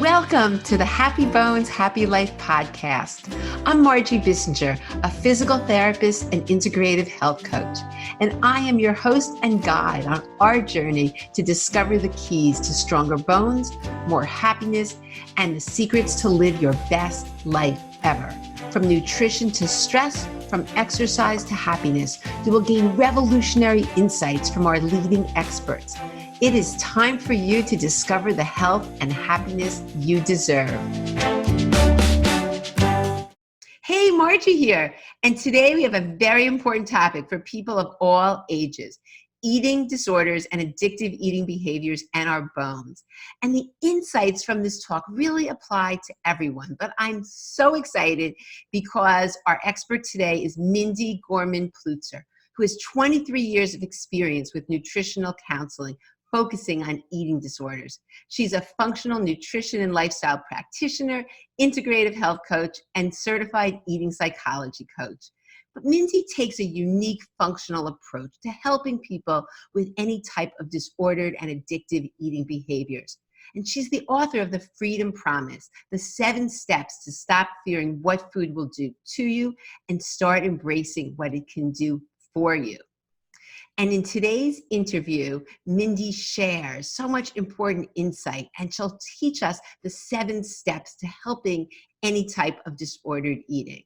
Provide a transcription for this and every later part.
Welcome to the Happy Bones, Happy Life podcast. I'm Margie Bissinger, a physical therapist and integrative health coach, and I am your host and guide on our journey to discover the keys to stronger bones, more happiness, and the secrets to live your best life ever. From nutrition to stress, from exercise to happiness, you will gain revolutionary insights from our leading experts. It is time for you to discover the health and happiness you deserve. Hey, Margie here. And today we have a very important topic for people of all ages: eating disorders and addictive eating behaviors and our bones. And the insights from this talk really apply to everyone. But I'm so excited because our expert today is Mindy Gorman-Plutzer, who has 23 years of experience with nutritional counseling, focusing on eating disorders. She's a functional nutrition and lifestyle practitioner, integrative health coach, and certified eating psychology coach. But Mindy takes a unique functional approach to helping people with any type of disordered and addictive eating behaviors. And she's the author of The Freedom Promise, the 7 steps to stop fearing what food will do to you and start embracing what it can do for you. And in today's interview, Mindy shares so much important insight, and she'll teach us the 7 steps to helping any type of disordered eating.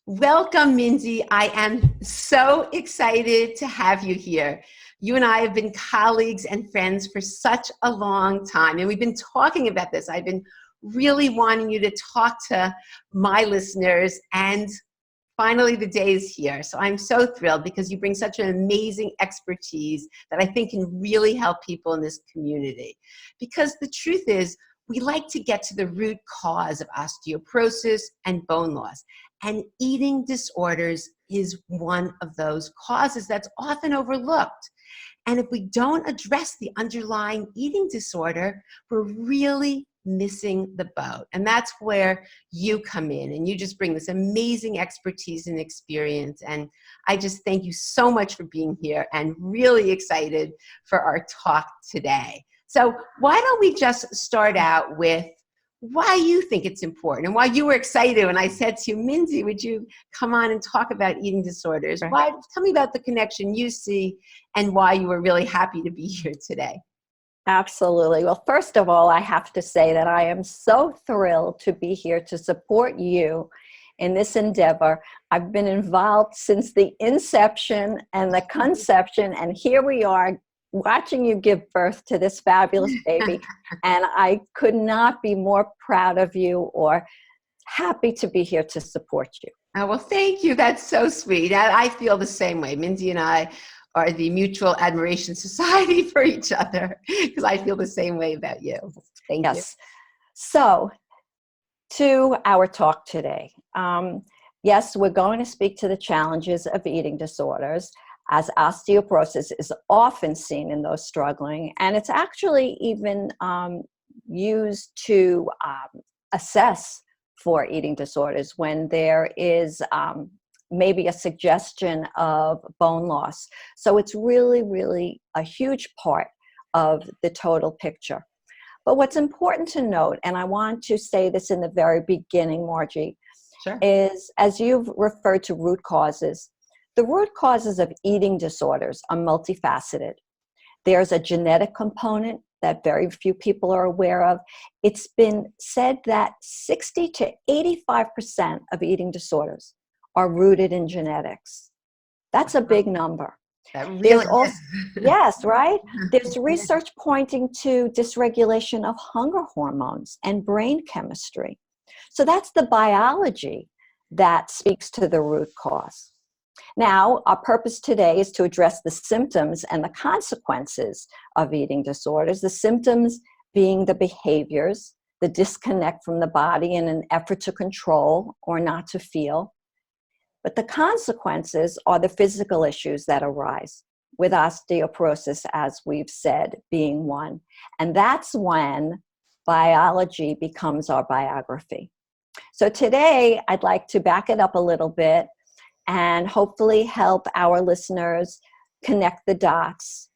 Welcome, Mindy. I am so excited to have you here. You and I have been colleagues and friends for such a long time, and we've been talking about this. I've been really wanting you to talk to my listeners, and finally, the day is here. So I'm so thrilled because you bring such an amazing expertise that I think can really help people in this community. Because the truth is, we like to get to the root cause of osteoporosis and bone loss. And eating disorders is one of those causes that's often overlooked. And if we don't address the underlying eating disorder, we're really missing the boat. And that's where you come in, and you just bring this amazing expertise and experience. And I just thank you so much for being here and really excited for our talk today. So why don't we just start out with why you think it's important and why you were excited when I said to you, Mindy, would you come on and talk about eating disorders? Right. Tell me about the connection you see and why you were really happy to be here today. Absolutely. Well, first of all, I have to say that I am so thrilled to be here to support you in this endeavor. I've been involved since the inception and the conception, and here we are watching you give birth to this fabulous baby. And I could not be more proud of you or happy to be here to support you. Oh, well, thank you. That's so sweet. I feel the same way. Mindy and I are the mutual admiration society for each other, because I feel the same way about you. Thank you. So, to our talk today. Yes, we're going to speak to the challenges of eating disorders, as osteoporosis is often seen in those struggling, and it's actually even used to assess for eating disorders when there is maybe a suggestion of bone loss. So it's really, really a huge part of the total picture. But what's important to note, and I want to say this in the very beginning, Margie, Sure. is as you've referred to root causes, the root causes of eating disorders are multifaceted. There's a genetic component that very few people are aware of. It's been said that 60 to 85% of eating disorders are rooted in genetics. That's a big number. That really is. Yes, right? There's research pointing to dysregulation of hunger hormones and brain chemistry. So that's the biology that speaks to the root cause. Now, our purpose today is to address the symptoms and the consequences of eating disorders, the symptoms being the behaviors, the disconnect from the body in an effort to control or not to feel. But the consequences are the physical issues that arise, with osteoporosis, as we've said, being one. And that's when biology becomes our biography. So today, I'd like to back it up a little bit and hopefully help our listeners connect the dots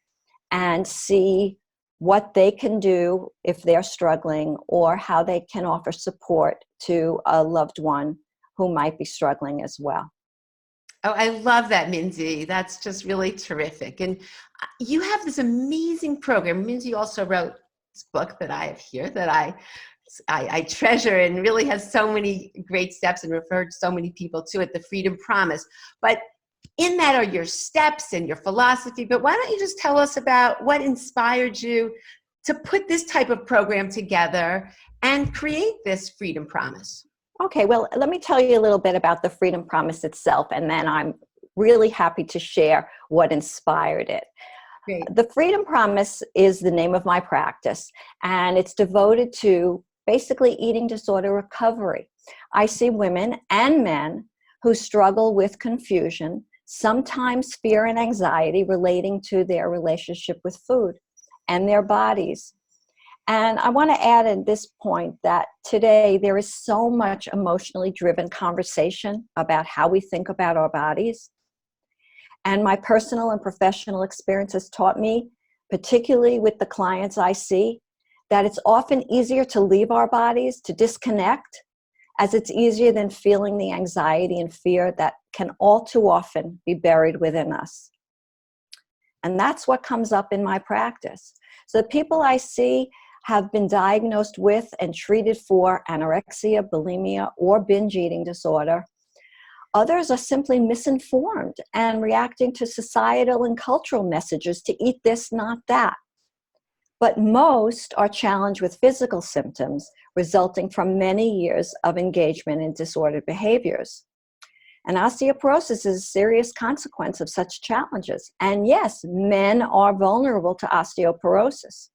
and see what they can do if they're struggling, or how they can offer support to a loved one who might be struggling as well. Oh, I love that, Mindy. That's just really terrific. And you have this amazing program. Mindy also wrote this book that I have here that I treasure, and really has so many great steps, and referred so many people to it, the Freedom Promise. But in that are your steps and your philosophy. But why don't you just tell us about what inspired you to put this type of program together and create this Freedom Promise? Okay, well, let me tell you a little bit about the Freedom Promise itself, and then I'm really happy to share what inspired it. Great. The Freedom Promise is the name of my practice, and it's devoted to basically eating disorder recovery. I see women and men who struggle with confusion, sometimes fear and anxiety relating to their relationship with food and their bodies. And I want to add at this point that today there is so much emotionally driven conversation about how we think about our bodies. And my personal and professional experience has taught me, particularly with the clients I see, that it's often easier to leave our bodies, to disconnect, as it's easier than feeling the anxiety and fear that can all too often be buried within us. And that's what comes up in my practice. So the people I see have been diagnosed with and treated for anorexia, bulimia, or binge eating disorder. Others are simply misinformed and reacting to societal and cultural messages to eat this, not that. But most are challenged with physical symptoms resulting from many years of engagement in disordered behaviors. And osteoporosis is a serious consequence of such challenges. And yes, men are vulnerable to osteoporosis.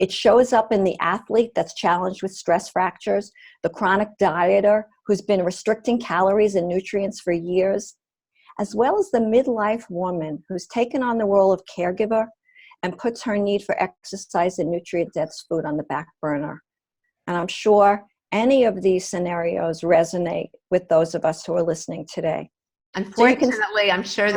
It shows up in the athlete that's challenged with stress fractures, the chronic dieter who's been restricting calories and nutrients for years, as well as the midlife woman who's taken on the role of caregiver and puts her need for exercise and nutrient-dense food on the back burner. And I'm sure any of these scenarios resonate with those of us who are listening today. Unfortunately, I'm sure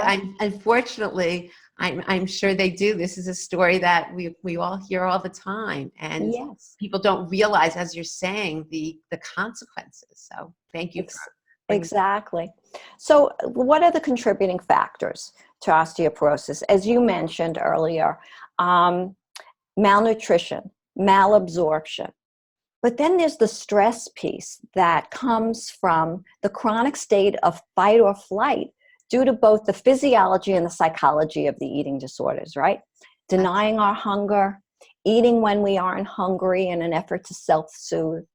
they do. This is a story that we all hear all the time, and yes, people don't realize, as you're saying, the consequences. So thank you. Exactly. So what are the contributing factors to osteoporosis? As you mentioned earlier, malnutrition, malabsorption. But then there's the stress piece that comes from the chronic state of fight or flight due to both the physiology and the psychology of the eating disorders, right? Denying our hunger, eating when we aren't hungry in an effort to self-soothe,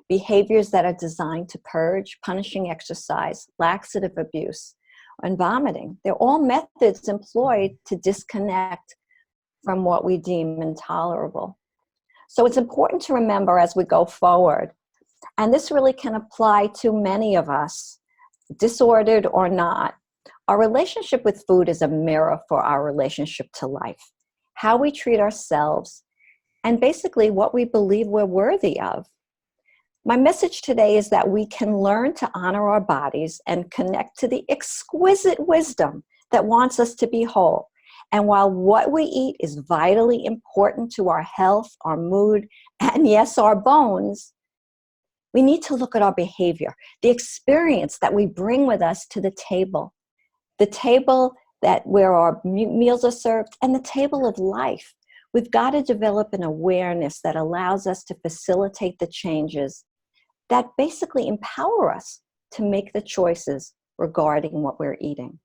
behaviors that are designed to purge, punishing exercise, laxative abuse, and vomiting. They're all methods employed to disconnect from what we deem intolerable. So it's important to remember as we go forward, and this really can apply to many of us, disordered or not, our relationship with food is a mirror for our relationship to life, how we treat ourselves, and basically what we believe we're worthy of. My message today is that we can learn to honor our bodies and connect to the exquisite wisdom that wants us to be whole. And while what we eat is vitally important to our health, our mood, and yes, our bones, we need to look at our behavior, the experience that we bring with us to the table that where our meals are served, and the table of life. We've got to develop an awareness that allows us to facilitate the changes that basically empower us to make the choices regarding what we're eating.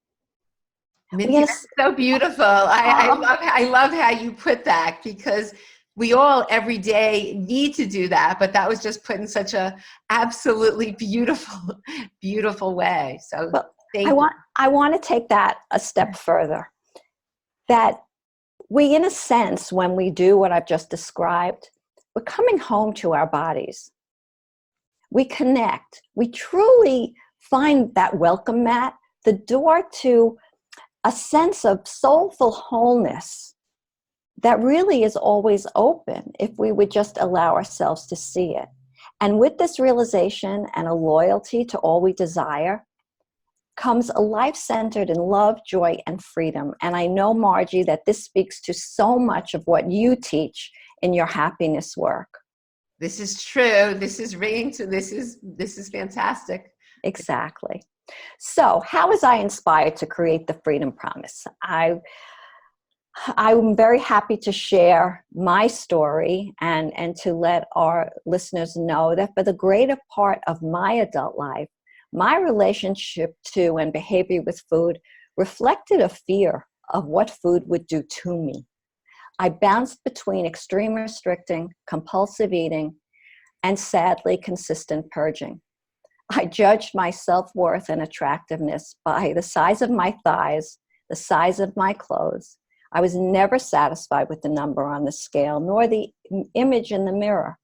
Mindy, that's so beautiful. I love how you put that, because we all every day need to do that, but that was just put in such a absolutely beautiful, beautiful way. So thank you. I want to take that a step further. That we, in a sense, when we do what I've just described, we're coming home to our bodies. We connect. We truly find that welcome mat, the door to a sense of soulful wholeness that really is always open if we would just allow ourselves to see it. And with this realization and a loyalty to all we desire, comes a life centered in love, joy, and freedom. And I know, Margie, that this speaks to so much of what you teach in your happiness work. This is true. This is ringing to, this is fantastic. Exactly. So how was I inspired to create the Freedom Promise? I'm very happy to share my story and to let our listeners know that for the greater part of my adult life, my relationship to and behavior with food reflected a fear of what food would do to me. I bounced between extreme restricting, compulsive eating, and sadly consistent purging. I judged my self-worth and attractiveness by the size of my thighs, the size of my clothes. I was never satisfied with the number on the scale, nor the image in the mirror.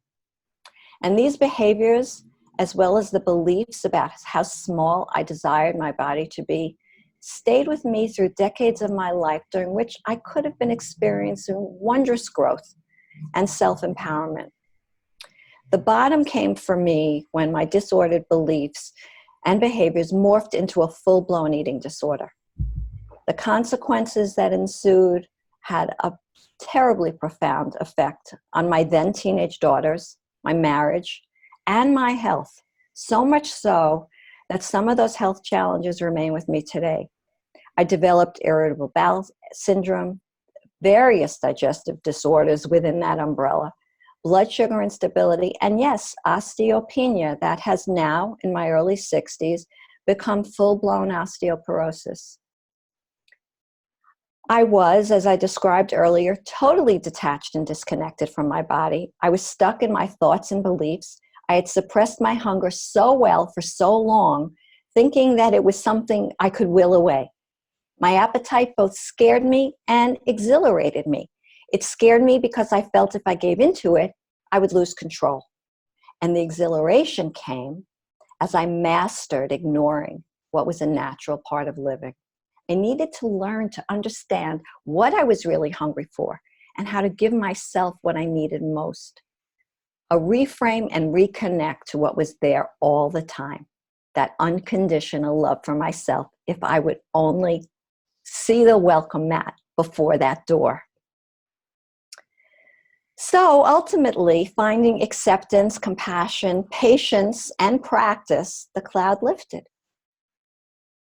And these behaviors, as well as the beliefs about how small I desired my body to be, stayed with me through decades of my life, during which I could have been experiencing wondrous growth and self-empowerment. The bottom came for me when my disordered beliefs and behaviors morphed into a full-blown eating disorder. The consequences that ensued had a terribly profound effect on my then teenage daughters, my marriage, and my health. So much so that some of those health challenges remain with me today. I developed irritable bowel syndrome, various digestive disorders within that umbrella, blood sugar instability, and yes, osteopenia that has now, in my early 60s, become full-blown osteoporosis. I was, as I described earlier, totally detached and disconnected from my body. I was stuck in my thoughts and beliefs. I had suppressed my hunger so well for so long, thinking that it was something I could will away. My appetite both scared me and exhilarated me. It scared me because I felt if I gave into it, I would lose control. And the exhilaration came as I mastered ignoring what was a natural part of living. I needed to learn to understand what I was really hungry for and how to give myself what I needed most. A reframe and reconnect to what was there all the time. That unconditional love for myself, if I would only see the welcome mat before that door. So ultimately, finding acceptance, compassion, patience, and practice, the cloud lifted.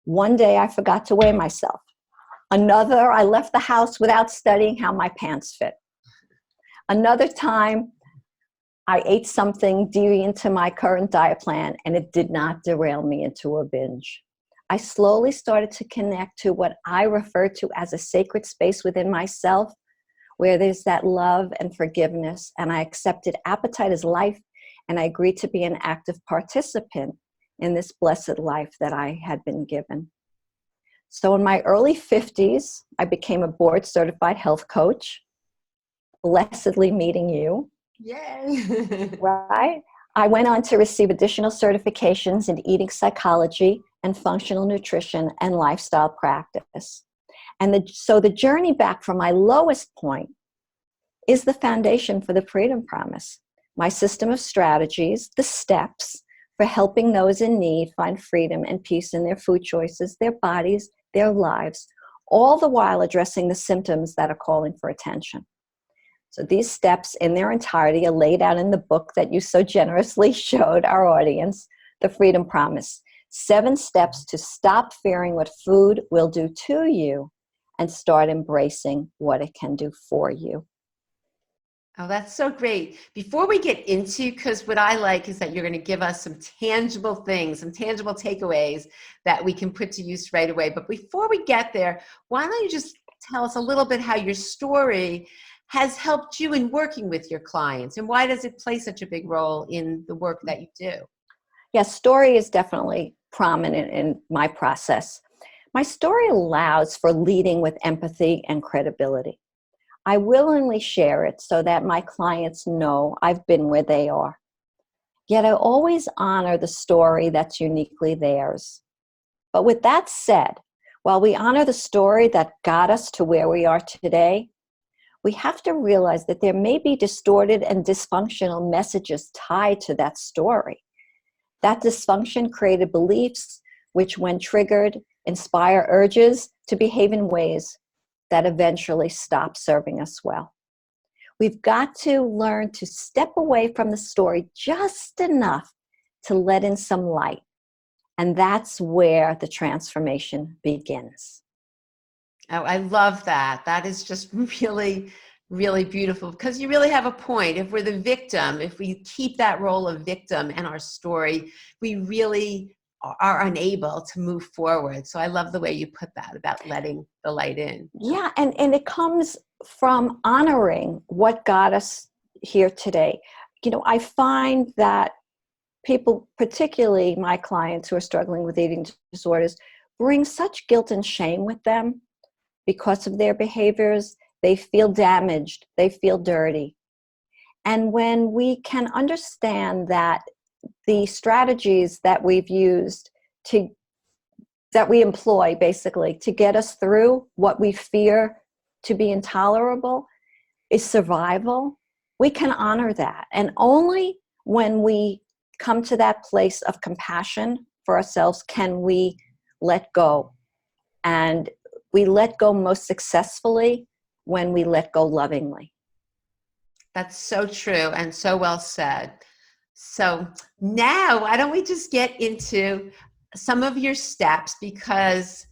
One day I forgot to weigh myself. Another, I left the house without studying how my pants fit. Another time, I ate something deviant to my current diet plan, and it did not derail me into a binge. I slowly started to connect to what I refer to as a sacred space within myself, where there's that love and forgiveness, and I accepted appetite as life, and I agreed to be an active participant in this blessed life that I had been given. So in my early 50s, I became a board-certified health coach, blessedly meeting you. Yay! Right? I went on to receive additional certifications in eating psychology and functional nutrition and lifestyle practice. And so the journey back from my lowest point is the foundation for the Freedom Promise. My system of strategies, the steps for helping those in need find freedom and peace in their food choices, their bodies, their lives, all the while addressing the symptoms that are calling for attention. So these steps in their entirety are laid out in the book that you so generously showed our audience, The Freedom Promise. 7 steps to stop fearing what food will do to you and start embracing what it can do for you. Oh, that's so great. Before we get into, because what I like is that you're going to give us some tangible things, some tangible takeaways that we can put to use right away. But before we get there, why don't you just tell us a little bit how your story has helped you in working with your clients, and why does it play such a big role in the work that you do? Yes, story is definitely prominent in my process. My story allows for leading with empathy and credibility. I willingly share it so that my clients know I've been where they are. Yet I always honor the story that's uniquely theirs. But with that said, while we honor the story that got us to where we are today, we have to realize that there may be distorted and dysfunctional messages tied to that story. That dysfunction created beliefs, which when triggered, inspire urges to behave in ways that eventually stop serving us well. We've got to learn to step away from the story just enough to let in some light. And that's where the transformation begins. Oh, I love that. That is just really, really beautiful, because you really have a point. If we're the victim, if we keep that role of victim in our story, we really are unable to move forward. So I love the way you put that about letting the light in. Yeah, and it comes from honoring what got us here today. You know, I find that people, particularly my clients who are struggling with eating disorders, bring such guilt and shame with them because of their behaviors. They feel damaged, they feel dirty. And when we can understand that the strategies that we've used that we employ basically to get us through what we fear to be intolerable is survival, we can honor that. And only when we come to that place of compassion for ourselves can we let go. And we let go most successfully when we let go lovingly. That's so true and so well said. So now, why don't we just get into some of your steps, because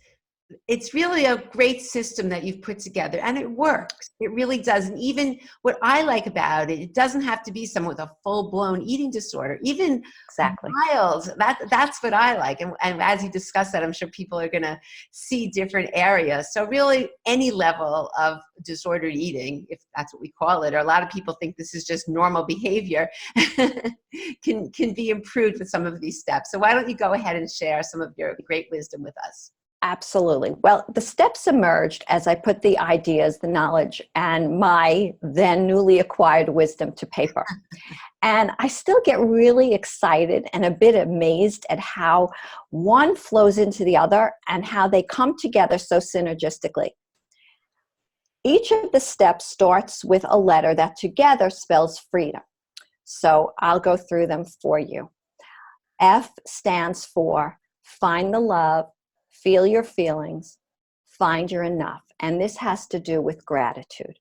it's really a great system that you've put together, and it works. It really does. And even what I like about it, it doesn't have to be someone with a full-blown eating disorder, even Exactly. mild. That's what I like. And as you discuss that, I'm sure people are going to see different areas. So really any level of disordered eating, if that's what we call it, or a lot of people think this is just normal behavior, can be improved with some of these steps. So why don't you go ahead and share some of your great wisdom with us? Absolutely. Well, the steps emerged as I put the ideas, the knowledge, and my then newly acquired wisdom to paper. And I still get really excited and a bit amazed at how one flows into the other and how they come together so synergistically. Each of the steps starts with a letter that together spells freedom. So I'll go through them for you. F stands for find the love, feel your feelings, find your enough. And this has to do with gratitude.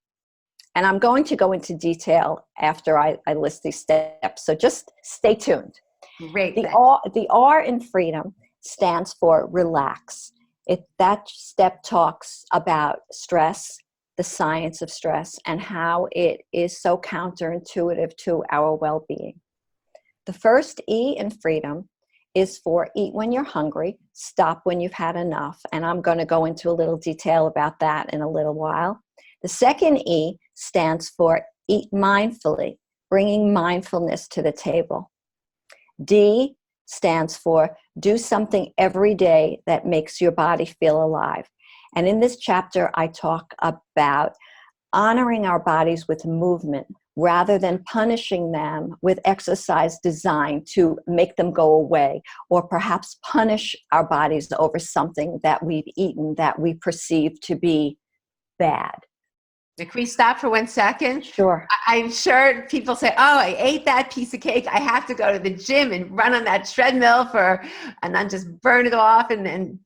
And I'm going to go into detail after I list these steps, so just stay tuned. Great. The R in freedom stands for relax. That step talks about stress, the science of stress, and how it is so counterintuitive to our well-being. The first E in freedom is for eat when you're hungry, stop when you've had enough. And I'm going to go into a little detail about that in a little while. The second E stands for eat mindfully, bringing mindfulness to the table. D stands for do something every day that makes your body feel alive. And in this chapter, I talk about honoring our bodies with movement rather than punishing them with exercise designed to make them go away, or perhaps punish our bodies over something that we've eaten that we perceive to be bad. Can we stop for 1 second? Sure. I'm sure people say, oh, I ate that piece of cake. I have to go to the gym and run on that treadmill and then just burn it off. And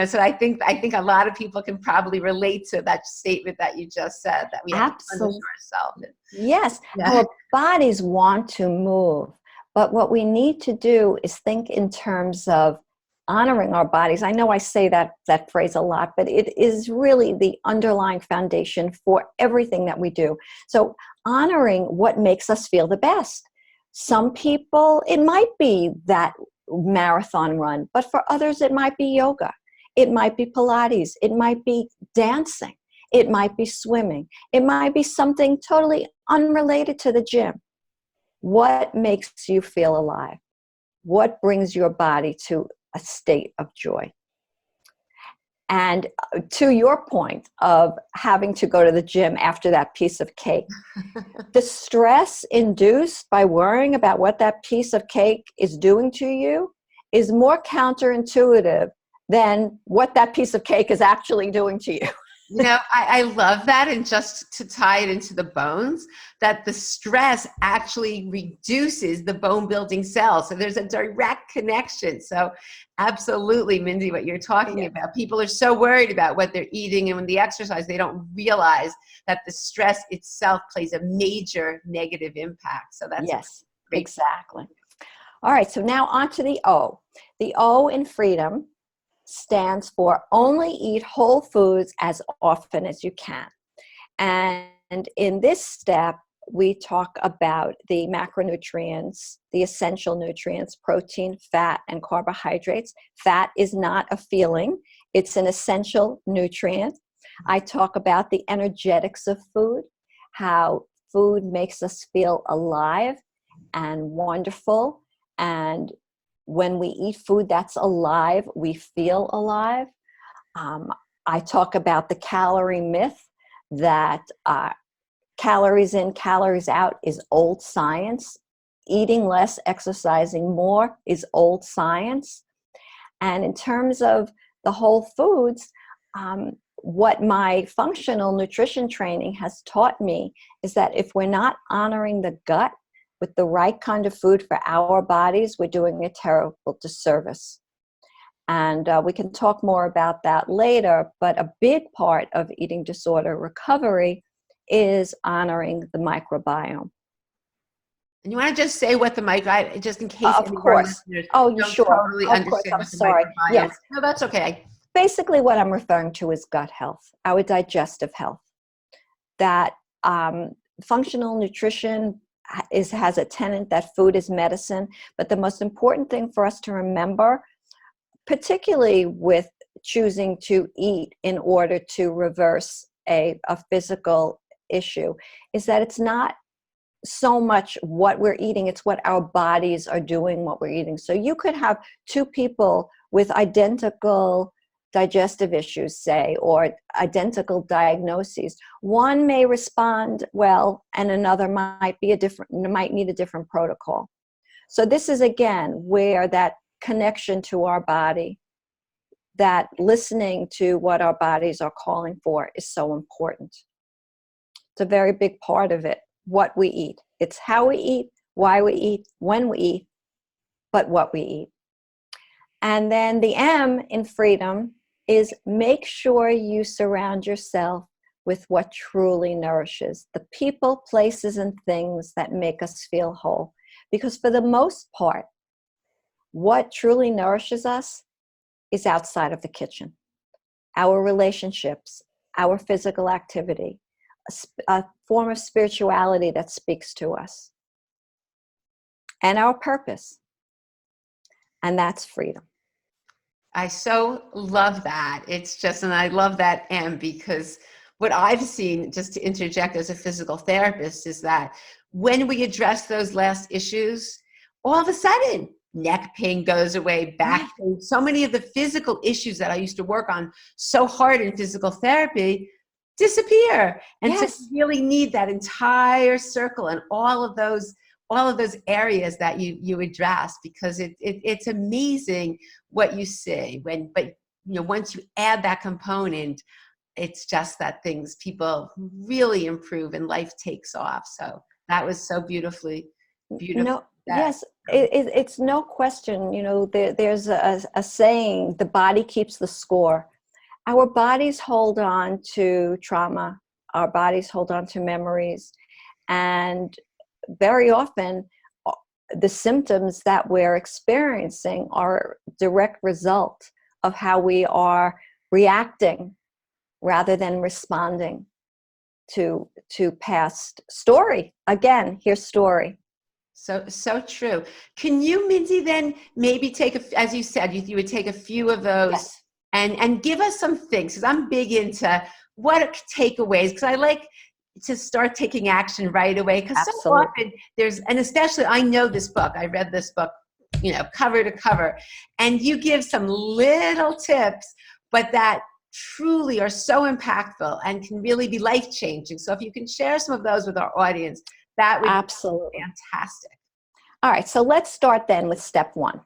so I think a lot of people can probably relate to that statement that you just said, that we have to punish ourselves. Yes, Yeah. our bodies want to move, but what we need to do is think in terms of honoring our bodies. I know I say that phrase a lot, but it is really the underlying foundation for everything that we do. So honoring what makes us feel the best. Some people, it might be that marathon run, but for others, it might be yoga. It might be Pilates. It might be dancing. It might be swimming. It might be something totally unrelated to the gym. What makes you feel alive? What brings your body to a state of joy? And to your point of having to go to the gym after that piece of cake, the stress induced by worrying about what that piece of cake is doing to you is more counterintuitive than what that piece of cake is actually doing to you. You know, I love that. And just to tie it into the bones, that the stress actually reduces the bone building cells. So there's a direct connection. So absolutely, Mindy, what you're talking Yeah. about. People are so worried about what they're eating and when the exercise, they don't realize that the stress itself plays a major negative impact. So that's a Yes, great. exactly. All right, so now on to the O. The O in freedom stands for only eat whole foods as often as you can. And in this step, we talk about the macronutrients, the essential nutrients, protein, fat, and carbohydrates. Fat is not a feeling, it's an essential nutrient. I talk about the energetics of food, how food makes us feel alive and wonderful. And when we eat food that's alive, we feel alive. I talk about the calorie myth, that calories in, calories out is old science. Eating less, exercising more is old science. And in terms of the whole foods, what my functional nutrition training has taught me is that if we're not honoring the gut with the right kind of food for our bodies, we're doing a terrible disservice. And we can talk more about that later, but a big part of eating disorder recovery is honoring the microbiome. And you want to just say what the microbiome, just in case Of any of our course. listeners Oh, you don't sure? totally Of course, understand I'm what the sorry. microbiome. Yes. No, that's okay. Basically, what I'm referring to is gut health, our digestive health. That functional nutrition has a tenet that food is medicine, but the most important thing for us to remember, particularly with choosing to eat in order to reverse a physical issue, is that it's not so much what we're eating, it's what our bodies are doing what we're eating. So you could have two people with identical digestive issues, say, or identical diagnoses. One may respond well and another might need a different protocol. So this is again where that connection to our body, that listening to what our bodies are calling for, is so important. It's a very big part of it, what we eat. It's how we eat, why we eat, when we eat, but what we eat. And then the M in freedom is make sure you surround yourself with what truly nourishes, the people, places, and things that make us feel whole. Because for the most part, what truly nourishes us is outside of the kitchen. Our relationships, our physical activity, a form of spirituality that speaks to us, and our purpose. And that's freedom. I so love that. It's just, and I love that M, because what I've seen, just to interject as a physical therapist, is that when we address those last issues, all of a sudden, neck pain goes away, back pain, so many of the physical issues that I used to work on so hard in physical therapy disappear. And so you really need that entire circle and all of those areas that you address, because it's amazing what you see but once you add that component, it's just that people really improve and life takes off. So that was so beautiful. No, yes, it's no question. There's a saying, the body keeps the score. Our bodies hold on to trauma. Our bodies hold on to memories. And very often, the symptoms that we're experiencing are a direct result of how we are reacting rather than responding to past story. Again, here's story. So true. Can you, Mindy, then maybe as you said, you would take a few of those. Yes. And give us some things, because I'm big into what are takeaways, because I like to start taking action right away, because so often and especially I know this book, I read this book, cover to cover, and you give some little tips, but that truly are so impactful and can really be life-changing. So if you can share some of those with our audience, that would be fantastic. All right, so let's start then with step one.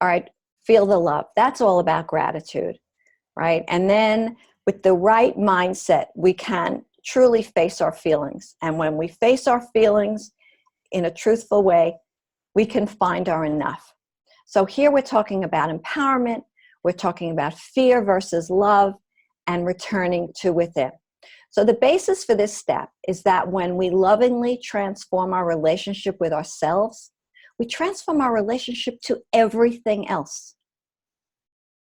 All right, feel the love. That's all about gratitude, right? And then with the right mindset, we can truly face our feelings. And when we face our feelings in a truthful way, we can find our enough. So here we're talking about empowerment, we're talking about fear versus love, and returning to within. So the basis for this step is that when we lovingly transform our relationship with ourselves, we transform our relationship to everything else.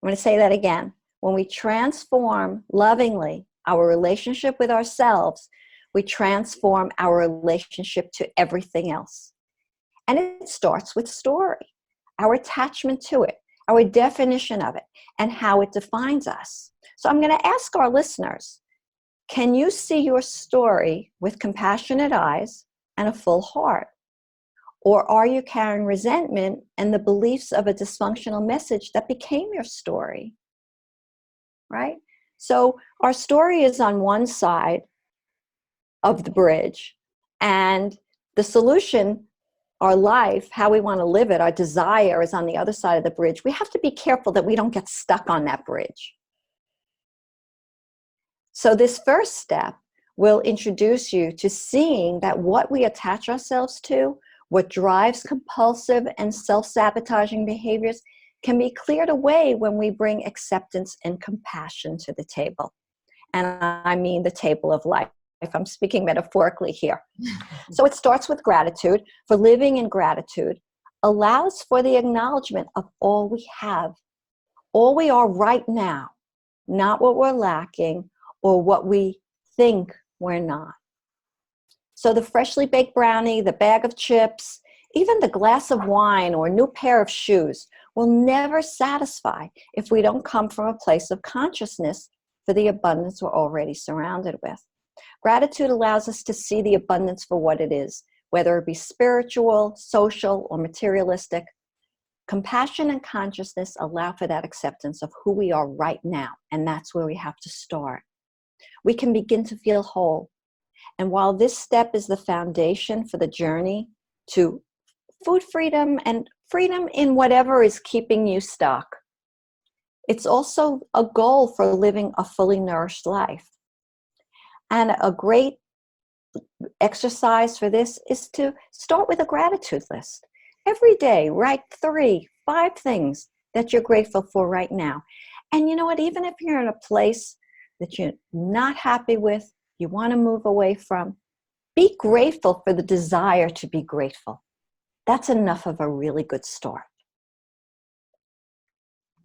I'm going to say that again. When we transform lovingly our relationship with ourselves, we transform our relationship to everything else. And it starts with story, our attachment to it, our definition of it, and how it defines us. So I'm going to ask our listeners, can you see your story with compassionate eyes and a full heart? Or are you carrying resentment and the beliefs of a dysfunctional message that became your story? Right? So our story is on one side of the bridge, and the solution, our life, how we want to live it, our desire is on the other side of the bridge. We have to be careful that we don't get stuck on that bridge. So this first step will introduce you to seeing that what we attach ourselves to, what drives compulsive and self-sabotaging behaviors, can be cleared away when we bring acceptance and compassion to the table. And I mean the table of life. I'm speaking metaphorically here. So it starts with gratitude. For living in gratitude allows for the acknowledgement of all we have, all we are right now, not what we're lacking or what we think we're not. So the freshly baked brownie, the bag of chips, even the glass of wine or new pair of shoes will never satisfy if we don't come from a place of consciousness for the abundance we're already surrounded with. Gratitude allows us to see the abundance for what it is, whether it be spiritual, social, or materialistic. Compassion and consciousness allow for that acceptance of who we are right now, and that's where we have to start. We can begin to feel whole. And while this step is the foundation for the journey to food freedom and freedom in whatever is keeping you stuck, it's also a goal for living a fully nourished life. And a great exercise for this is to start with a gratitude list. Every day, write 3, 5 things that you're grateful for right now. And you know what? Even if you're in a place that you're not happy with, you want to move away from, be grateful for the desire to be grateful. That's enough of a really good start.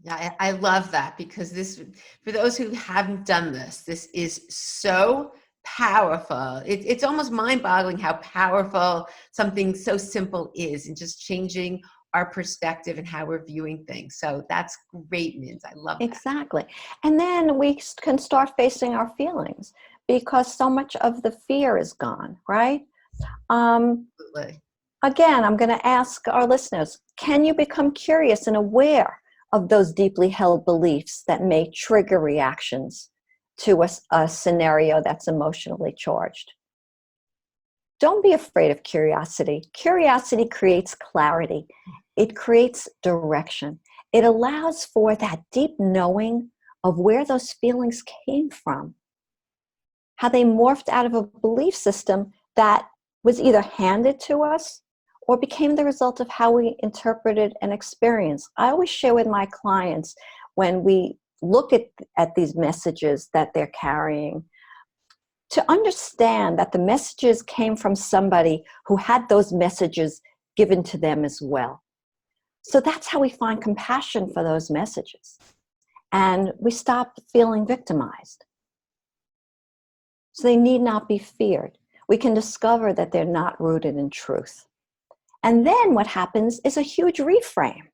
Yeah, I love that, because this, for those who haven't done this, this is so powerful. It's almost mind-boggling how powerful something so simple is, and just changing our perspective and how we're viewing things. So that's great, Mindy. I love that. Exactly. And then we can start facing our feelings, because so much of the fear is gone, right? Absolutely. Again, I'm going to ask our listeners, can you become curious and aware of those deeply held beliefs that may trigger reactions to a scenario that's emotionally charged? Don't be afraid of curiosity. Curiosity creates clarity. It creates direction. It allows for that deep knowing of where those feelings came from, how they morphed out of a belief system that was either handed to us or became the result of how we interpreted and experienced. I always share with my clients, when we look at these messages that they're carrying, to understand that the messages came from somebody who had those messages given to them as well. So that's how we find compassion for those messages. And we stop feeling victimized. So they need not be feared. We can discover that they're not rooted in truth. And then what happens is a huge reframe.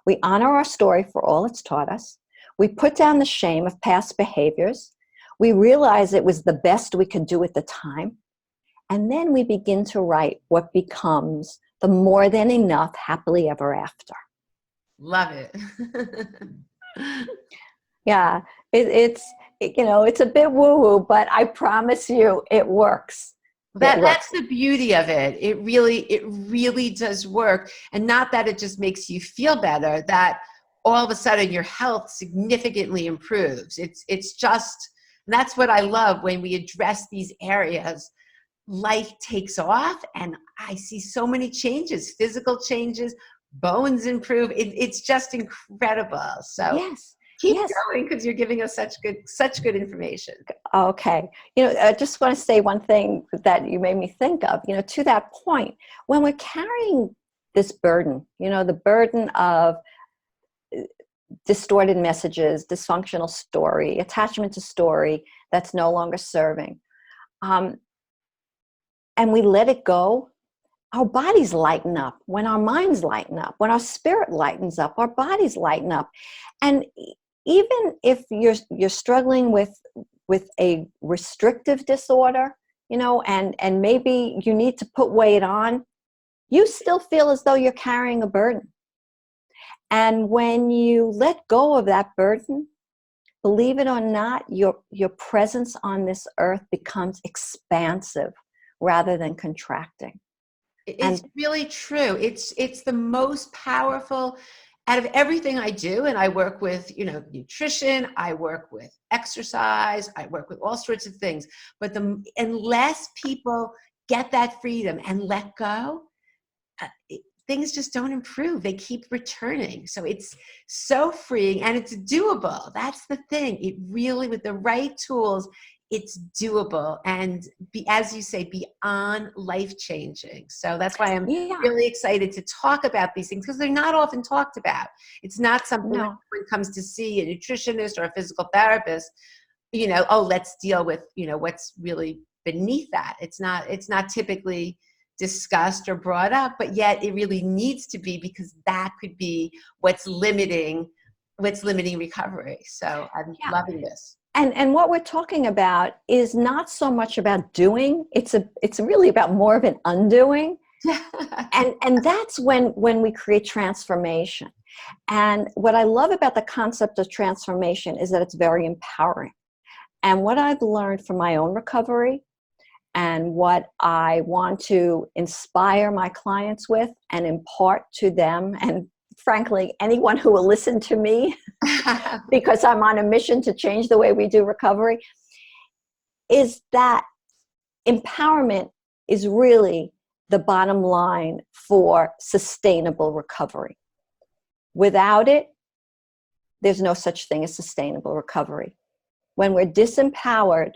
We honor our story for all it's taught us. We put down the shame of past behaviors. We realize it was the best we could do at the time. And then we begin to write what becomes the more than enough happily ever after. Love it. Yeah, it's a bit woo-woo, but I promise you it works. That's the beauty of it. It really does work. And not that it just makes you feel better, that all of a sudden your health significantly improves. It's just, that's what I love when we address these areas. Life takes off, and I see so many changes, physical changes, bones improve. It's just incredible. So Yes. keep Yes. going, because you're giving us such good information. Okay. I just want to say one thing that you made me think of, to that point, when we're carrying this burden, the burden of distorted messages, dysfunctional story, attachment to story that's no longer serving, and we let it go, our bodies lighten up. When our minds lighten up, when our spirit lightens up, our bodies lighten up. And even if you're struggling with a restrictive disorder, and maybe you need to put weight on, you still feel as though you're carrying a burden. And when you let go of that burden, believe it or not, your presence on this earth becomes expansive rather than contracting. It's really true. It's the most powerful out of everything I do. And I work with, nutrition, I work with exercise, I work with all sorts of things. But unless people get that freedom and let go, things just don't improve. They keep returning. So it's so freeing, and it's doable. That's the thing. It really, with the right tools, it's doable, and as you say, beyond life-changing. So that's why I'm really excited to talk about these things, because they're not often talked about. It's not something when it comes to see a nutritionist or a physical therapist, let's deal with, what's really beneath that. It's not typically discussed or brought up, but yet it really needs to be, because that could be what's limiting recovery. So I'm loving this. And what we're talking about is not so much about doing, it's really about more of an undoing. and that's when we create transformation. And what I love about the concept of transformation is that it's very empowering. And what I've learned from my own recovery, and what I want to inspire my clients with and impart to them, and frankly, anyone who will listen to me, because I'm on a mission to change the way we do recovery, is that empowerment is really the bottom line for sustainable recovery. Without it, there's no such thing as sustainable recovery. When we're disempowered,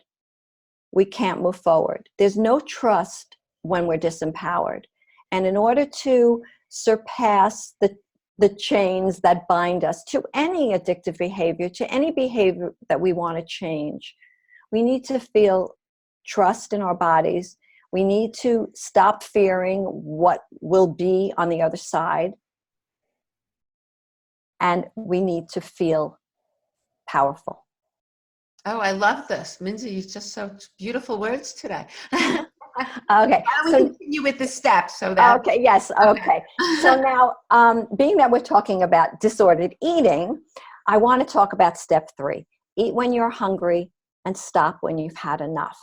we can't move forward. There's no trust when we're disempowered. And in order to surpass the chains that bind us to any addictive behavior, to any behavior that we want to change, we need to feel trust in our bodies. We need to stop fearing what will be on the other side. And we need to feel powerful. Oh, I love this. Mindy, you just so beautiful words today. Okay. Why don't we continue with the steps? Okay, yes, okay. So now, being that we're talking about disordered eating, I want to talk about step 3. Eat when you're hungry and stop when you've had enough.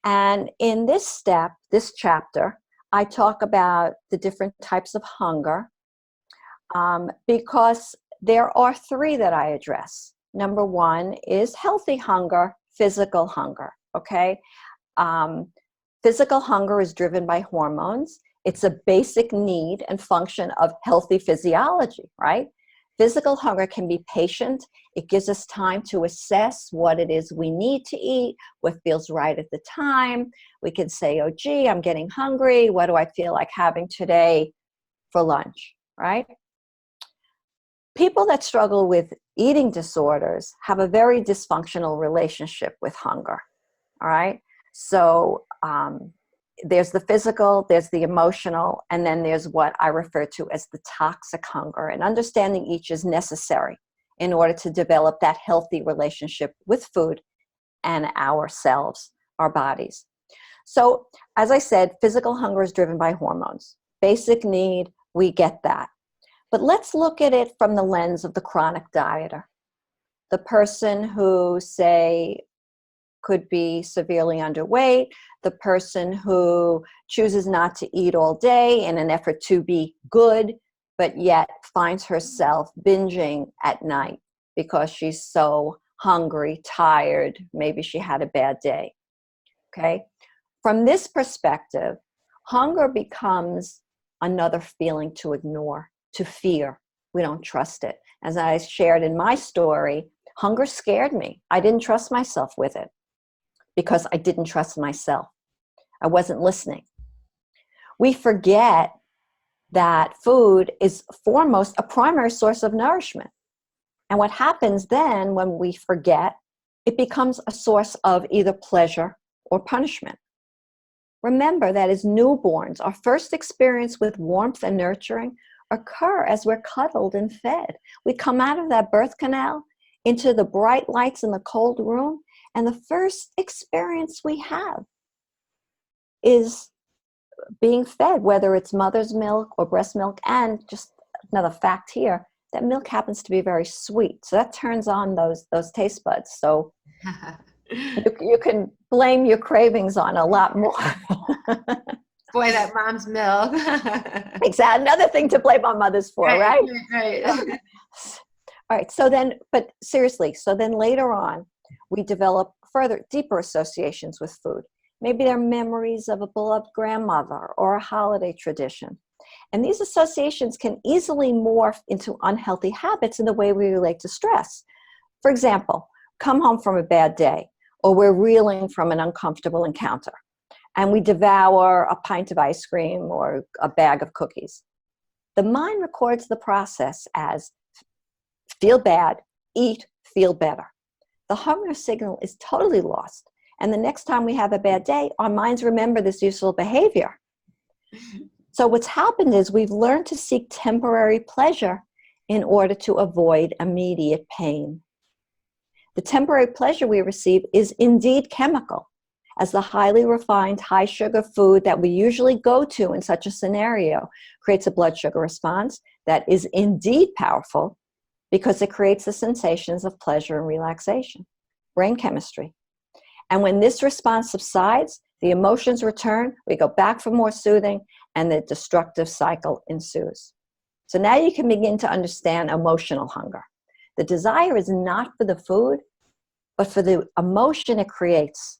And in this step, this chapter, I talk about the different types of hunger, because there are 3 that I address. Number 1 is healthy hunger, physical hunger, okay? Physical hunger is driven by hormones. It's a basic need and function of healthy physiology, right? Physical hunger can be patient. It gives us time to assess what it is we need to eat, what feels right at the time. We can say, oh, gee, I'm getting hungry. What do I feel like having today for lunch, right? People that struggle with eating disorders have a very dysfunctional relationship with hunger, all right? So there's the physical, there's the emotional, and then there's what I refer to as the toxic hunger. And understanding each is necessary in order to develop that healthy relationship with food and ourselves, our bodies. So as I said, physical hunger is driven by hormones. Basic need, we get that. But let's look at it from the lens of the chronic dieter. The person who, say, could be severely underweight, the person who chooses not to eat all day in an effort to be good, but yet finds herself binging at night because she's so hungry, tired, maybe she had a bad day. Okay? From this perspective, hunger becomes another feeling to ignore, to fear. We don't trust it. As I shared in my story, hunger scared me. I didn't trust myself with it because I didn't trust myself. I wasn't listening. We forget that food is foremost a primary source of nourishment. And what happens then when we forget, it becomes a source of either pleasure or punishment. Remember that as newborns, our first experience with warmth and nurturing occur as we're cuddled and fed. We come out of that birth canal into the bright lights in the cold room, and the first experience we have is being fed, whether it's mother's milk or breast milk. And just another fact here, that milk happens to be very sweet. So that turns on those taste buds. So you can blame your cravings on a lot more. Boy, that mom's milk. Exactly. Another thing to blame our mothers for, right? Right. All right. So then, but seriously, so then later on, we develop further, deeper associations with food. Maybe they're memories of a beloved grandmother or a holiday tradition. And these associations can easily morph into unhealthy habits in the way we relate to stress. For example, come home from a bad day, or we're reeling from an uncomfortable encounter, and we devour a pint of ice cream or a bag of cookies. The mind records the process as feel bad, eat, feel better. The hunger signal is totally lost. And the next time we have a bad day, our minds remember this useful behavior. So what's happened is we've learned to seek temporary pleasure in order to avoid immediate pain. The temporary pleasure we receive is indeed chemical, as the highly refined, high-sugar food that we usually go to in such a scenario creates a blood sugar response that is indeed powerful because it creates the sensations of pleasure and relaxation, brain chemistry. And when this response subsides, the emotions return, we go back for more soothing, and the destructive cycle ensues. So now you can begin to understand emotional hunger. The desire is not for the food, but for the emotion it creates,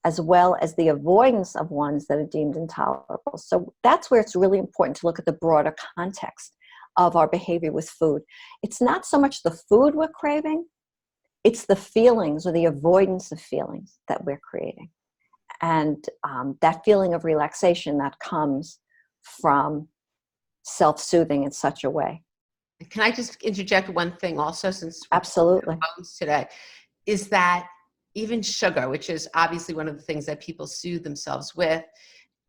as well as the avoidance of ones that are deemed intolerable. So that's where it's really important to look at the broader context of our behavior with food. It's not so much the food we're craving, it's the feelings or the avoidance of feelings that we're creating. And that feeling of relaxation that comes from self-soothing in such a way. Can I just interject one thing also, since we're Absolutely. today, is that even sugar, which is obviously one of the things that people soothe themselves with,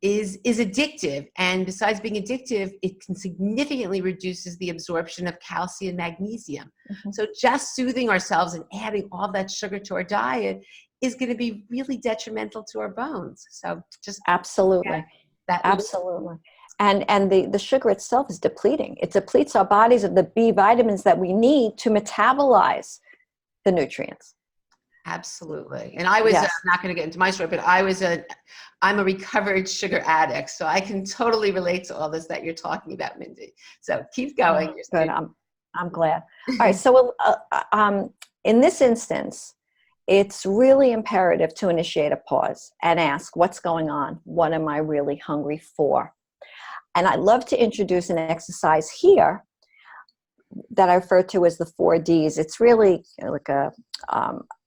is addictive. And besides being addictive, it can significantly reduces the absorption of calcium and magnesium. Mm-hmm. So just soothing ourselves and adding all that sugar to our diet is going to be really detrimental to our bones. So just absolutely, that absolutely. And the sugar itself is depleting. It depletes our bodies of the B vitamins that we need to metabolize the nutrients. Absolutely. And I was, I'm not going to get into my story, but I'm a recovered sugar addict. So I can totally relate to all this that you're talking about, Mindy. So keep going. Good. I'm glad. All right. So in this instance, it's really imperative to initiate a pause and ask, what's going on? What am I really hungry for? And I'd love to introduce an exercise here that I refer to as the 4 Ds. It's really like a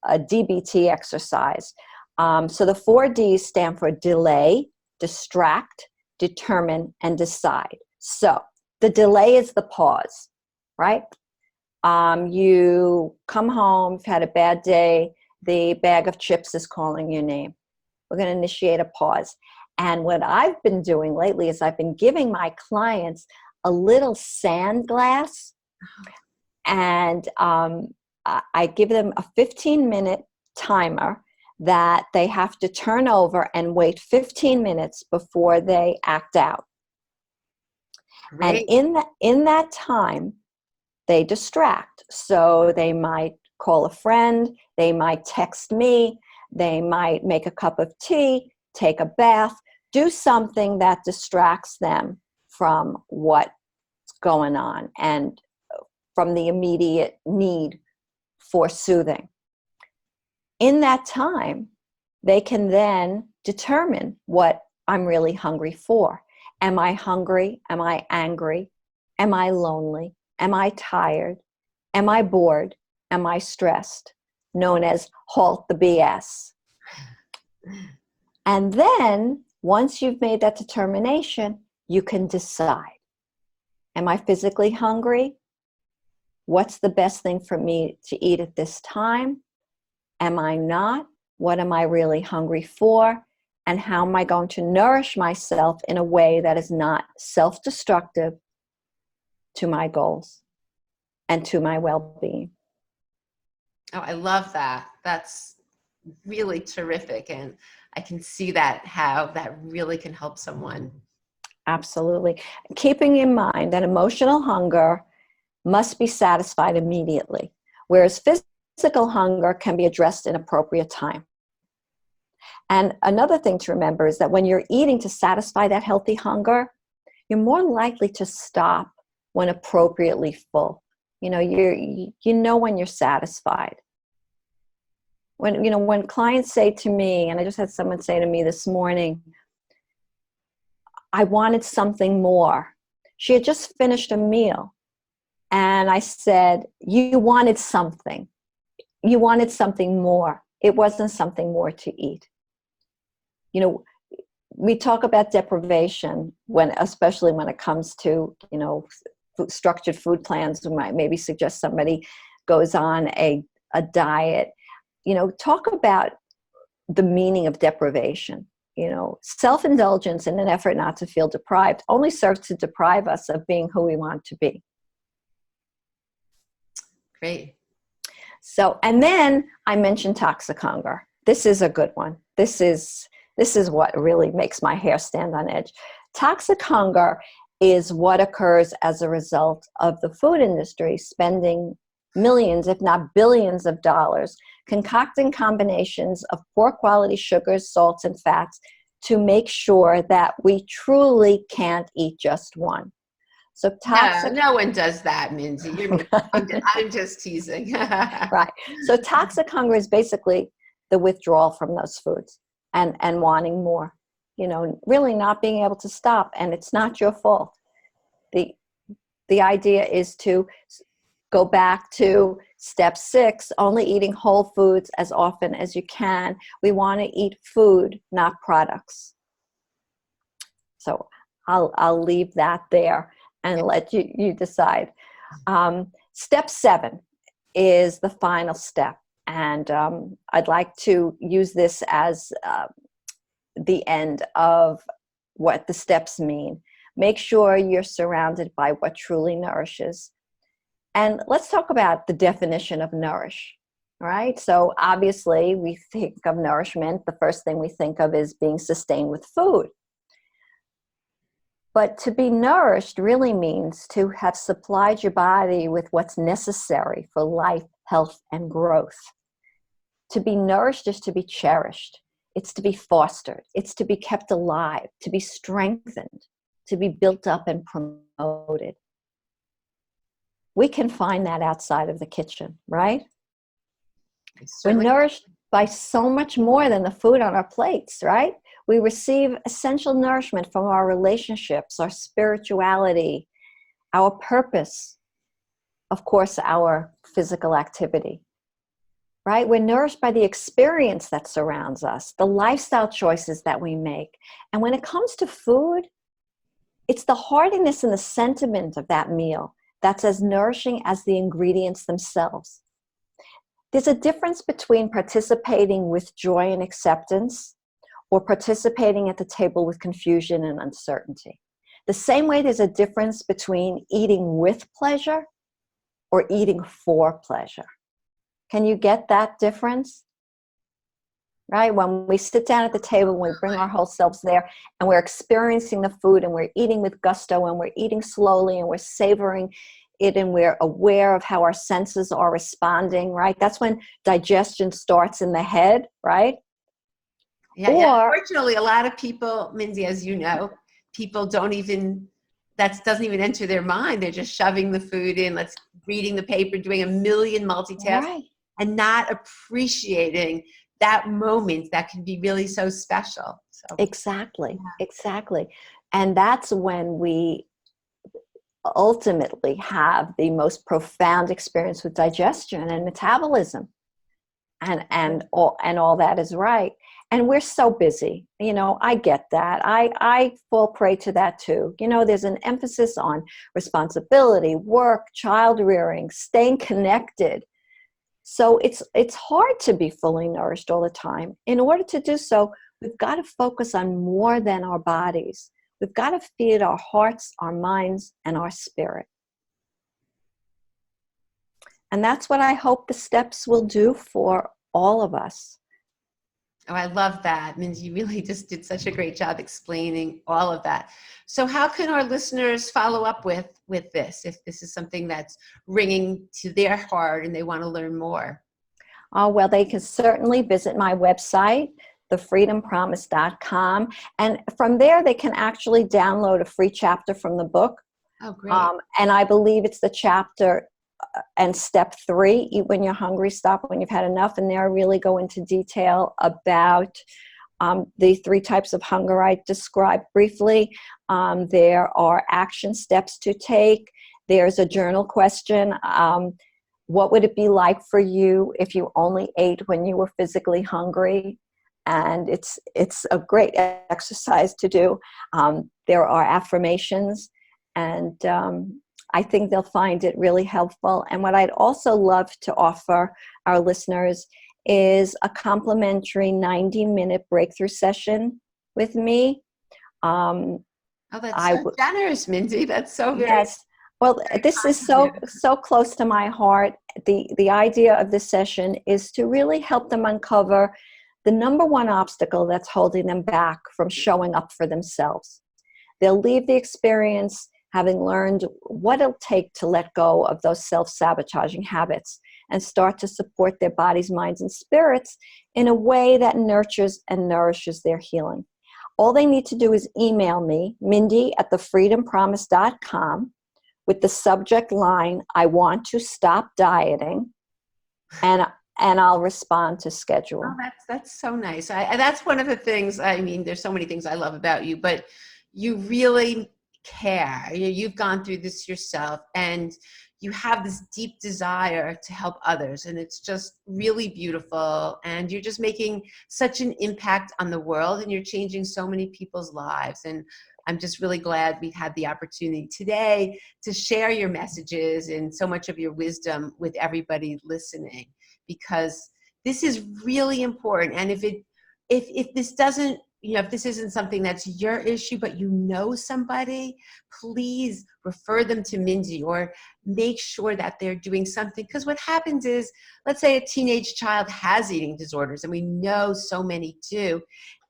DBT exercise. So the 4 Ds stand for delay, distract, determine, and decide. So the delay is the pause, right? You come home, you've had a bad day, the bag of chips is calling your name. We're going to initiate a pause. And what I've been doing lately is I've been giving my clients a little sand glass, and I give them a 15-minute timer that they have to turn over and wait 15 minutes before they act out. Great. And in that time, they distract. So they might call a friend, they might text me, they might make a cup of tea, take a bath, do something that distracts them from what's going on and from the immediate need for soothing. In that time, they can then determine what I'm really hungry for. Am I hungry? Am I angry? Am I lonely? Am I tired? Am I bored? Am I stressed? Known as halt the BS. And then, once you've made that determination, you can decide. Am I physically hungry? What's the best thing for me to eat at this time? Am I not? What am I really hungry for? And how am I going to nourish myself in a way that is not self-destructive to my goals and to my well-being? Oh, I love that. That's really terrific. And I can see that, how that really can help someone. Absolutely. Keeping in mind that emotional hunger must be satisfied immediately, whereas physical hunger can be addressed in appropriate time. And another thing to remember is that when you're eating to satisfy that healthy hunger, you're more likely to stop when appropriately full. You know when you're satisfied. When clients say to me, and I just had someone say to me this morning, I wanted something more. She had just finished a meal. And I said, you wanted something. You wanted something more. It wasn't something more to eat. We talk about deprivation especially when it comes to, structured food plans. We might maybe suggest somebody goes on a diet. Talk about the meaning of deprivation. Self-indulgence in an effort not to feel deprived only serves to deprive us of being who we want to be. Great. So, and then I mentioned toxic hunger. This is a good one. This is what really makes my hair stand on edge. Toxic hunger is what occurs as a result of the food industry spending millions, if not billions of dollars, concocting combinations of poor quality sugars, salts, and fats to make sure that we truly can't eat just one. So toxic. No one does that, Mindy. I'm just teasing. Right. So toxic hunger is basically the withdrawal from those foods and wanting more. Really not being able to stop, and it's not your fault. The idea is to go back to step 6, only eating whole foods as often as you can. We want to eat food, not products. So I'll leave that there and let you decide. Step 7 is the final step. And I'd like to use this as the end of what the steps mean. Make sure you're surrounded by what truly nourishes. And let's talk about the definition of nourish, right? So obviously we think of nourishment, the first thing we think of is being sustained with food. But to be nourished really means to have supplied your body with what's necessary for life, health, and growth. To be nourished is to be cherished. It's to be fostered. It's to be kept alive, to be strengthened, to be built up and promoted. We can find that outside of the kitchen, right? We're nourished by so much more than the food on our plates, right? We receive essential nourishment from our relationships, our spirituality, our purpose, of course, our physical activity, right? We're nourished by the experience that surrounds us, the lifestyle choices that we make. And when it comes to food, it's the heartiness and the sentiment of that meal that's as nourishing as the ingredients themselves. There's a difference between participating with joy and acceptance or participating at the table with confusion and uncertainty. The same way there's a difference between eating with pleasure or eating for pleasure. Can you get that difference? Right? When we sit down at the table, we bring our whole selves there and we're experiencing the food and we're eating with gusto and we're eating slowly and we're savoring it and we're aware of how our senses are responding, right? That's when digestion starts in the head, right? Yeah. Unfortunately, a lot of people, Mindy, as you know, people don't even that doesn't even enter their mind. They're just shoving the food in, reading the paper, doing a million multitasks, Right. and not appreciating that moment that can be really so special. So Exactly. Exactly. And that's when we ultimately have the most profound experience with digestion and metabolism, and all that is right. And we're so busy, I get that. I fall prey to that too. There's an emphasis on responsibility, work, child rearing, staying connected. So it's hard to be fully nourished all the time. In order to do so, we've got to focus on more than our bodies. We've got to feed our hearts, our minds, and our spirit. And that's what I hope the steps will do for all of us. Oh, I love that. Mindy, you really just did such a great job explaining all of that. So how can our listeners follow up with this, if this is something that's ringing to their heart and they want to learn more? Well, they can certainly visit my website, thefreedompromise.com. And from there, they can actually download a free chapter from the book. Oh, great. And I believe it's the chapter and step 3, eat when you're hungry, stop when you've had enough. And there I really go into detail about the 3 types of hunger I described briefly. There are action steps to take. There's a journal question. What would it be like for you if you only ate when you were physically hungry? And it's a great exercise to do. There are affirmations, and I think they'll find it really helpful. And what I'd also love to offer our listeners is a complimentary 90-minute breakthrough session with me. Oh, that's so generous, Mindy. That's so very. Yes. Well, this is so close to my heart. The idea of this session is to really help them uncover the number one obstacle that's holding them back from showing up for themselves. They'll leave the experience having learned what it'll take to let go of those self-sabotaging habits and start to support their bodies, minds, and spirits in a way that nurtures and nourishes their healing. All they need to do is email me, mindy@thefreedompromise.com, with the subject line, "I want to stop dieting," and I'll respond to schedule. Oh, that's so nice. That's one of the things, I mean, there's so many things I love about you, but you really care. You've gone through this yourself, and you have this deep desire to help others, and it's just really beautiful, and you're just making such an impact on the world, and you're changing so many people's lives. And I'm just really glad we had the opportunity today to share your messages and so much of your wisdom with everybody listening, because this is really important. And if this doesn't, if this isn't something that's your issue, but somebody, please refer them to Mindy, or make sure that they're doing something. Because what happens is, let's say a teenage child has eating disorders, and we know so many do,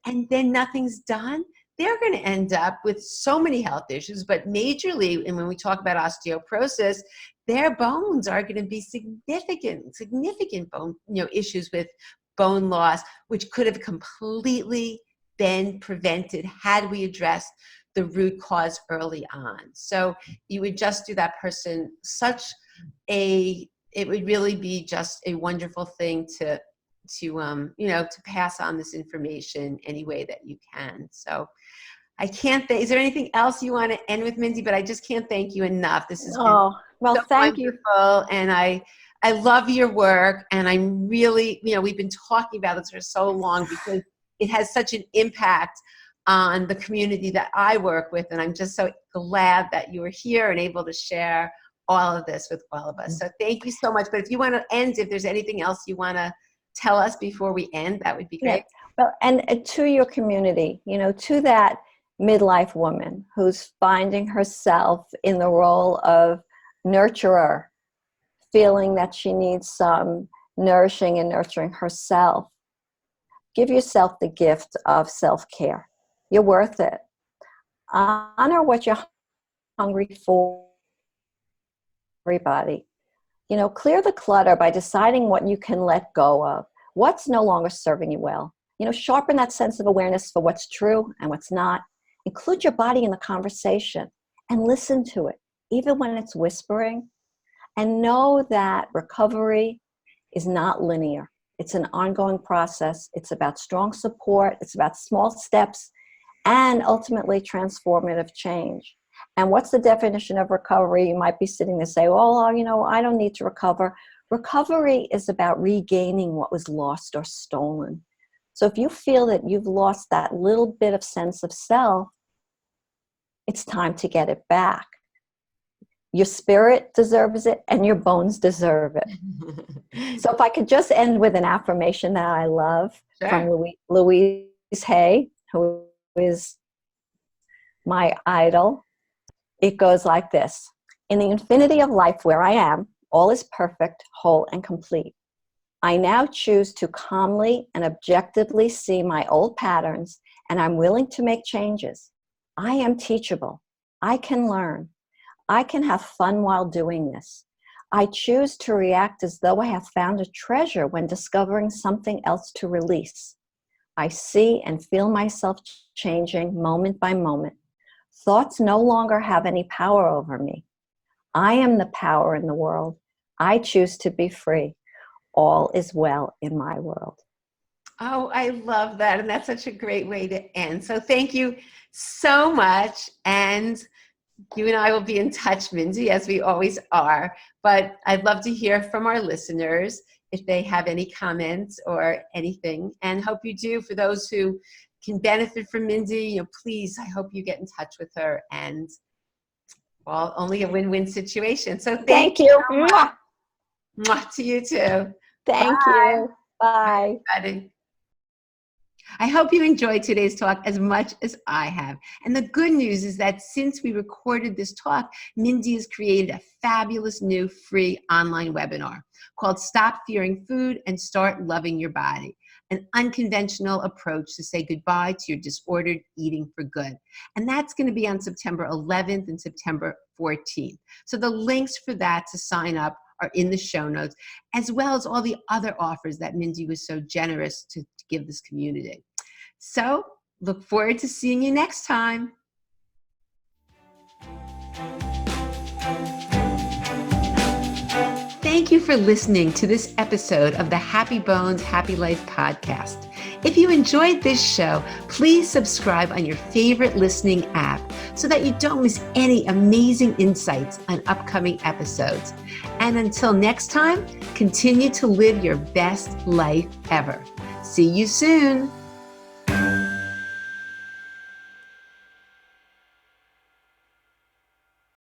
and then nothing's done. They're going to end up with so many health issues, but majorly, and when we talk about osteoporosis, their bones are going to be significant bone, issues with bone loss, which could have completely been prevented had we addressed the root cause early on. So you would just do that person it would really be just a wonderful thing to pass on this information any way that you can. So I can't is there anything else you want to end with, Mindy? But I just can't thank you enough. This has been so thank wonderful, and I love your work, and I'm really, we've been talking about this for so long because it has such an impact on the community that I work with, and I'm just so glad that you were here and able to share all of this with all of us. So thank you so much. But if you want to end, if there's anything else you want to tell us before we end, that would be great. Yeah. Well, and to your community, to that midlife woman who's finding herself in the role of nurturer, feeling that she needs some nourishing and nurturing herself, give yourself the gift of self-care. You're worth it. Honor what you're hungry for, everybody. Clear the clutter by deciding what you can let go of, what's no longer serving you well. Sharpen that sense of awareness for what's true and what's not. Include your body in the conversation. and listen to it, even when it's whispering, and know that recovery is not linear. It's an ongoing process. It's about strong support. It's about small steps and ultimately transformative change. And what's the definition of recovery? You might be sitting there saying, well, you know, I don't need to recover. Recovery is about regaining what was lost or stolen. So if you feel that you've lost that little bit of sense of self, it's time to get it back. Your spirit deserves it and your bones deserve it. So if I could just end with an affirmation that I love from Louise Hay, who is my idol. It goes like this. In the infinity of life where I am, all is perfect, whole, and complete. I now choose to calmly and objectively see my old patterns, and I'm willing to make changes. I am teachable. I can learn. I can have fun while doing this. I choose to react as though I have found a treasure when discovering something else to release. I see and feel myself changing moment by moment. Thoughts no longer have any power over me. I am the power in the world. I choose to be free. All is well in my world. Oh, I love that. And that's such a great way to end. So thank you so much. And you and I will be in touch, Mindy, as we always are. But I'd love to hear from our listeners if they have any comments or anything. And hope you do. For those who can benefit from Mindy, you know, please, I hope you get in touch with her. And, well, only a win-win situation. So thank you. So much. Mwah to you too. Thank you. Bye. Bye. I hope you enjoyed today's talk as much as I have. And the good news is that since we recorded this talk, Mindy has created a fabulous new free online webinar called Stop Fearing Food and Start Loving Your Body, an unconventional approach to say goodbye to your disordered eating for good. And that's going to be on September 11th and September 14th. So the links for that to sign up are in the show notes, as well as all the other offers that Mindy was so generous to give this community. So look forward to seeing you next time. Thank you for listening to this episode of the Happy Bones, Happy Life podcast. If you enjoyed this show, please subscribe on your favorite listening app so that you don't miss any amazing insights on upcoming episodes. And until next time, continue to live your best life ever. See you soon.